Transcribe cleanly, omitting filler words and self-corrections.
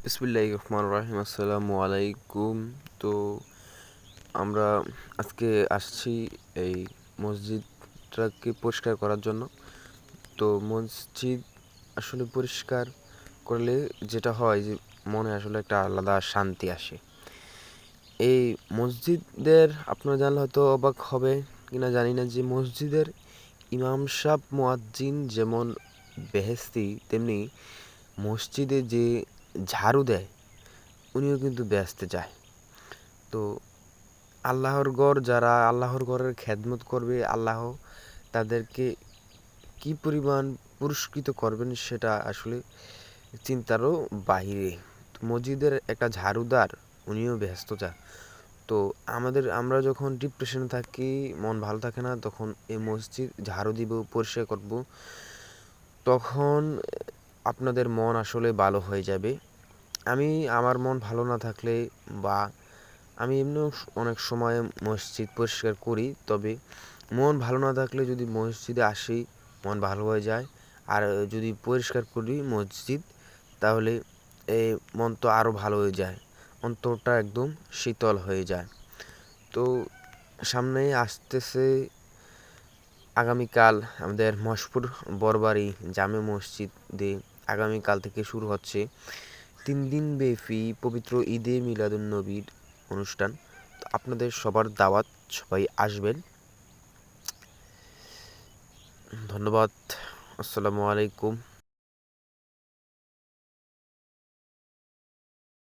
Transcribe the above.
বিসমিল্লাহির রহমানির রহিম। আসসালামু আলাইকুম। তো আমরা আজকে আসছি এই মসজিদটাকে পরিষ্কার করার জন্য। তো মসজিদ আসলে পরিষ্কার করলে যেটা হয় যে মনে আসলে একটা আলাদা শান্তি আসে। এই মসজিদের আপনারা জানলে হয়তো অবাক হবে কিনা জানি না যে মসজিদের ইমাম সাহেব মুয়াজ্জিন যেমন বেহেশতি, তেমনি মসজিদে যে ঝাড়ু দেয় উনিও কিন্তু বেহেশতে যায়। তো আল্লাহর ঘর, যারা আল্লাহর ঘরের খেদমত করবে, আল্লাহ তাদেরকে কি পরিমাণ পুরস্কৃত করবেন সেটা আসলে চিন্তারও বাহিরে। তো মসজিদের একটা ঝাড়ুদার উনিও ব্যস্ত যা। তো আমরা যখন ডিপ্রেশনে থাকি, মন ভালো থাকে না, তখন এই মসজিদ ঝাড়ু দিব, পরিষ্কার করব, তখন আপনাদের মন আসলে ভালো হয়ে যাবে। আমার মন ভালো না থাকলে বা আমি এমনিও অনেক সময় মসজিদ পরিষ্কার করি, তবে মন ভালো না থাকলে যদি মসজিদে আসি মন ভালো হয়ে যায়। আর যদি পরিষ্কার করি মসজিদ, তাহলে এই মন তো আরও ভালো হয়ে যায়, অন্তরটা একদম শীতল হয়ে যায়। তো সামনে আসতেছে আগামীকাল আমাদের মশপুর বড়বাড়ি জামে মসজিদে আগামীকাল থেকে শুরু হচ্ছে 3 দিন ব্যাপী পবিত্র ঈদে মিলাদুন্নবীর অনুষ্ঠান। তো আপনাদের সবার দাওয়াত, সবাই আসবেন। ধন্যবাদ। আসসালামু আলাইকুম।